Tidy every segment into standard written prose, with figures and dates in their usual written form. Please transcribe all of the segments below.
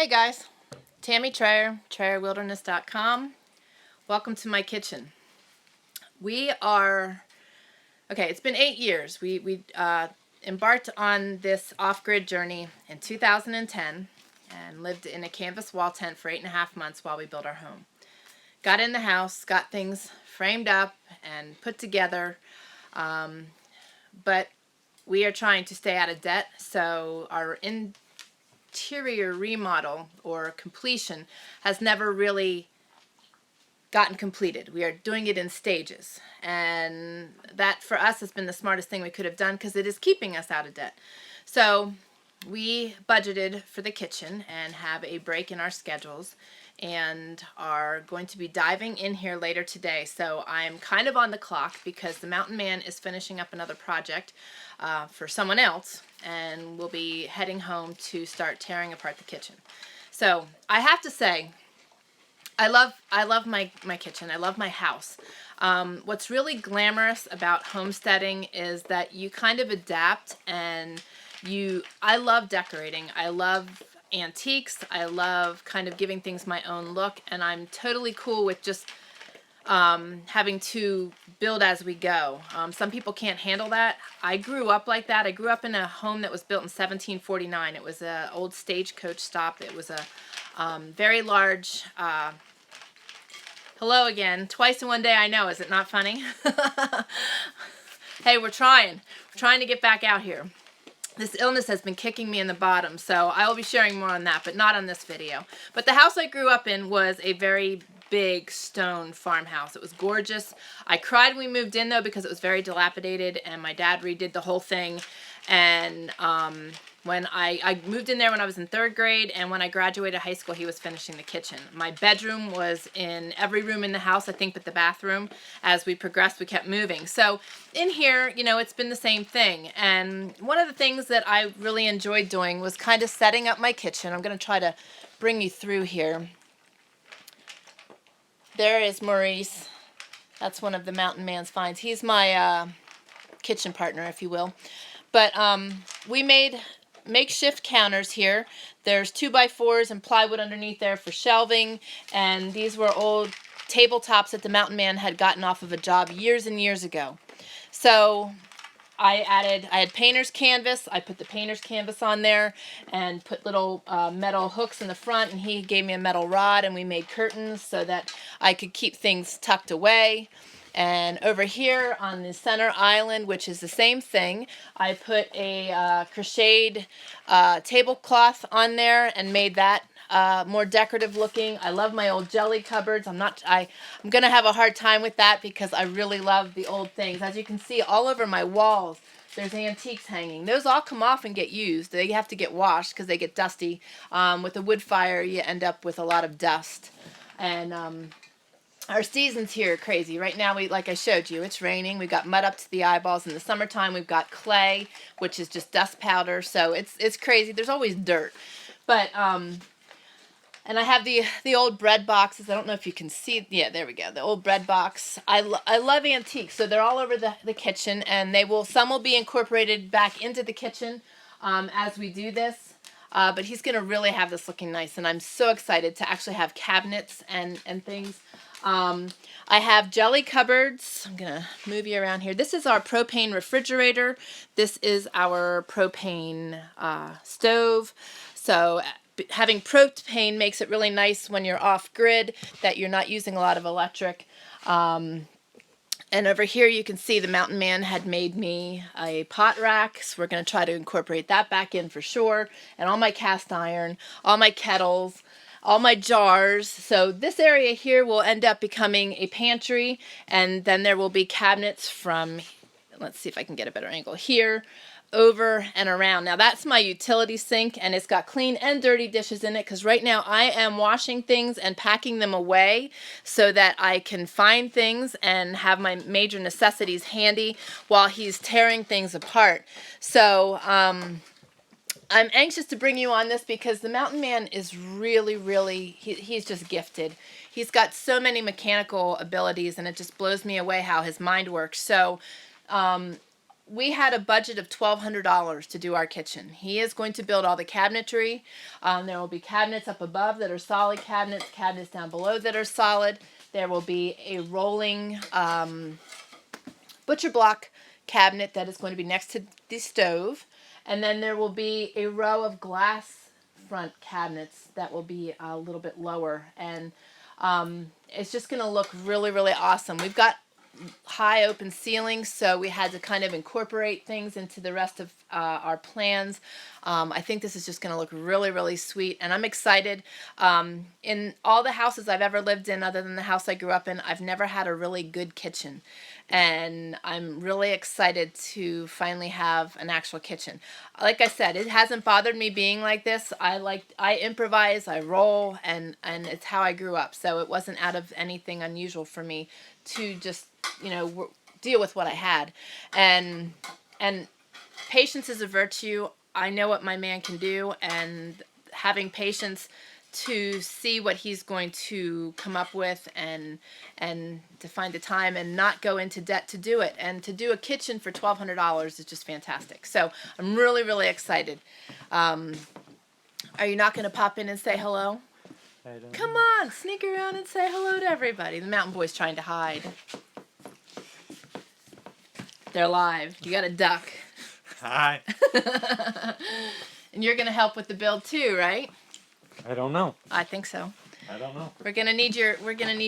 Hey guys, Tammy Trayer, TrayerWilderness.com. Welcome to my kitchen. It's been 8 years. We embarked on this off-grid journey in 2010 and lived in a canvas wall tent for 8.5 months while we built our home. Got in the house, got things framed up and put together, but we are trying to stay out of debt, so our interior remodel or completion has never really gotten completed. We are doing it in stages, and that for us has been the smartest thing we could have done because it is keeping us out of debt. So we budgeted for the kitchen and have a break in our schedules and are going to be diving in here later today. So I'm kind of on the clock because the Mountain Man is finishing up another project for someone else, and we'll be heading home to start tearing apart the kitchen. So I have to say, I love my kitchen. I love my house. What's really glamorous about homesteading is that you kind of adapt, and I love decorating. I love antiques. I love kind of giving things my own look, and I'm totally cool with just having to build as we go. Some people can't handle that. I grew up like that. I grew up in a home that was built in 1749. It was an old stagecoach stop. It was a very large, hello again, twice in one day, I know, is it not funny? Hey, we're trying to get back out here. This illness has been kicking me in the bottom, so I will be sharing more on that, but not on this video. But the house I grew up in was a very big stone farmhouse. It was gorgeous. I cried when we moved in, though, because it was very dilapidated, and my dad redid the whole thing. And when I moved in there when I was in 3rd grade, and when I graduated high school, he was finishing the kitchen. My bedroom was in every room in the house, I think, but the bathroom. As we progressed, we kept moving. So in here, you know, it's been the same thing. And one of the things that I really enjoyed doing was kind of setting up my kitchen. I'm going to try to bring you through here. There is Maurice. That's one of the Mountain Man's finds. He's my kitchen partner, if you will. But we made makeshift counters here. There's 2x4s and plywood underneath there for shelving, and these were old tabletops that the Mountain Man had gotten off of a job years and years ago. So I had painter's canvas. I put the painter's canvas on there and put little metal hooks in the front, and he gave me a metal rod, and we made curtains so that I could keep things tucked away. And over here on the center island, which is the same thing, I put a crocheted tablecloth on there and made that more decorative looking. I love my old jelly cupboards. I'm going to have a hard time with that because I really love the old things. As you can see, all over my walls, there's antiques hanging. Those all come off and get used. They have to get washed because they get dusty. With a wood fire, you end up with a lot of dust. And our seasons here are crazy. Right now, like I showed you, it's raining. We've got mud up to the eyeballs. In the summertime, we've got clay, which is just dust powder. So it's crazy. There's always dirt. But and I have the old bread boxes. I don't know if you can see. Yeah, there we go. The old bread box. I love antiques, so they're all over the kitchen, and some will be incorporated back into the kitchen as we do this. But he's going to really have this looking nice, and I'm so excited to actually have cabinets and things. I have jelly cupboards. I'm going to move you around here. This is our propane refrigerator. This is our propane stove. So having propane makes it really nice when you're off grid, that you're not using a lot of electric. And over here you can see the Mountain Man had made me a pot rack, so we're going to try to incorporate that back in for sure. And all my cast iron, all my kettles, all my jars. So this area here will end up becoming a pantry, and then there will be cabinets from, let's see if I can get a better angle here, over and around. Now that's my utility sink, and it's got clean and dirty dishes in it because right now I am washing things and packing them away so that I can find things and have my major necessities handy while he's tearing things apart. So I'm anxious to bring you on this because the Mountain Man is really, he's just gifted. He's got so many mechanical abilities, and it just blows me away how his mind works. So we had a budget of $1,200 to do our kitchen. He is going to build all the cabinetry. There will be cabinets up above that are solid cabinets, cabinets down below that are solid. There will be a rolling butcher block cabinet that is going to be next to the stove. And then there will be a row of glass front cabinets that will be a little bit lower. And it's just going to look really, really awesome. We've got high open ceilings, so we had to kind of incorporate things into the rest of our plans. I think this is just going to look really, really sweet, and I'm excited. In all the houses I've ever lived in, other than the house I grew up in, I've never had a really good kitchen, and I'm really excited to finally have an actual kitchen. Like I said, it hasn't bothered me being like this. I improvise, I roll, and it's how I grew up, so it wasn't out of anything unusual for me to just, you know, deal with what I had. And patience is a virtue. I know what my man can do, and having patience to see what he's going to come up with, and to find the time and not go into debt to do it, and to do a kitchen for $1,200 is just fantastic. So I'm really, really excited. Are you not going to pop in and say hello? Come on, sneak around and say hello to everybody. The mountain boy's trying to hide. They're live. You got to duck. Hi. And you're going to help with the build too, right? I don't know. I think so. I don't know. We're going to need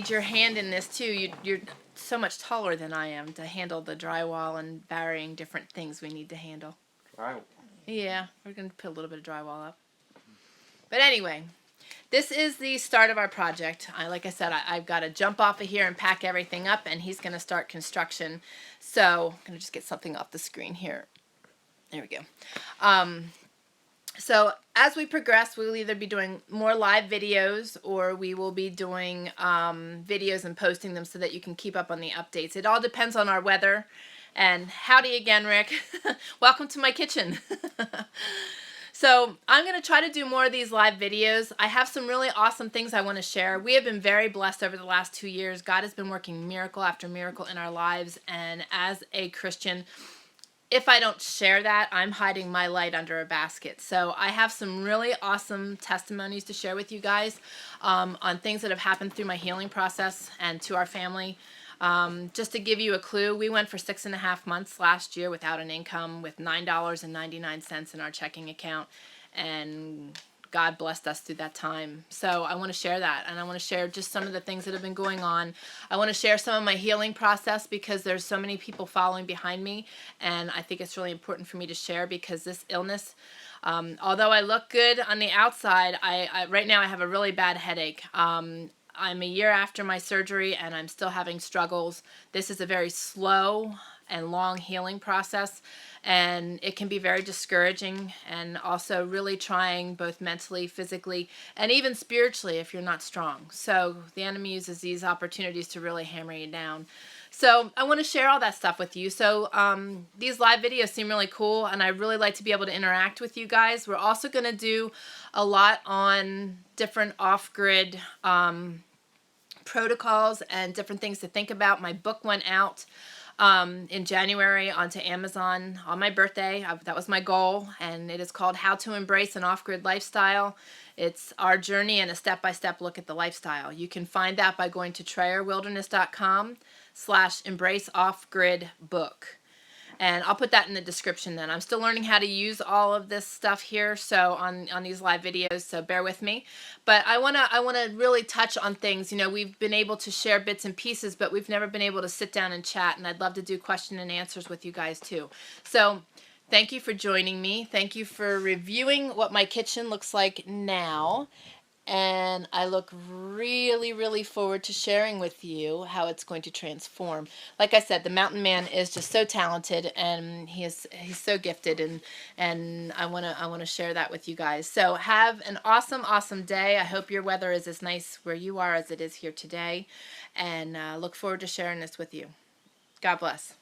your hand in this too. You're so much taller than I am to handle the drywall and varying different things we need to handle. Drywall. Yeah, we're going to put a little bit of drywall up. But anyway, this is the start of our project. Like I said, I've got to jump off of here and pack everything up, and he's going to start construction. So I'm going to just get something off the screen here. There we go. So as we progress, we'll either be doing more live videos, or we will be doing videos and posting them so that you can keep up on the updates. It all depends on our weather. And howdy again, Rick. Welcome to my kitchen. So I'm going to try to do more of these live videos. I have some really awesome things I want to share. We have been very blessed over the last 2 years. God has been working miracle after miracle in our lives. And as a Christian, if I don't share that, I'm hiding my light under a basket. So I have some really awesome testimonies to share with you guys on things that have happened through my healing process and to our family. Just to give you a clue, we went for 6.5 months last year without an income, with $9.99 in our checking account, and God blessed us through that time. So I want to share that, and I want to share just some of the things that have been going on. I want to share some of my healing process, because there's so many people following behind me, and I think it's really important for me to share, because this illness, although I look good on the outside, right now I have a really bad headache. I'm a year after my surgery, and I'm still having struggles. This is a very slow and long healing process, and it can be very discouraging, and also really trying both mentally, physically, and even spiritually if you're not strong. So the enemy uses these opportunities to really hammer you down. So I want to share all that stuff with you. So these live videos seem really cool, and I really like to be able to interact with you guys. We're also going to do a lot on different off-grid protocols and different things to think about. My book went out in January onto Amazon on my birthday. That was my goal, and it is called How to Embrace an Off-Grid Lifestyle. It's our journey and a step-by-step look at the lifestyle. You can find that by going to TrayerWilderness.com/embraceoffgridbook. And I'll put that in the description then. I'm still learning how to use all of this stuff here, so on these live videos, so bear with me. But I wanna really touch on things. You know, we've been able to share bits and pieces, but we've never been able to sit down and chat, and I'd love to do question and answers with you guys too. So thank you for joining me. Thank you for reviewing what my kitchen looks like now. And I look really, really forward to sharing with you how it's going to transform. Like I said, the mountain man is just so talented, and he's so gifted, and I wanna share that with you guys. So have an awesome day. I hope your weather is as nice where you are as it is here today, and look forward to sharing this with you. God bless.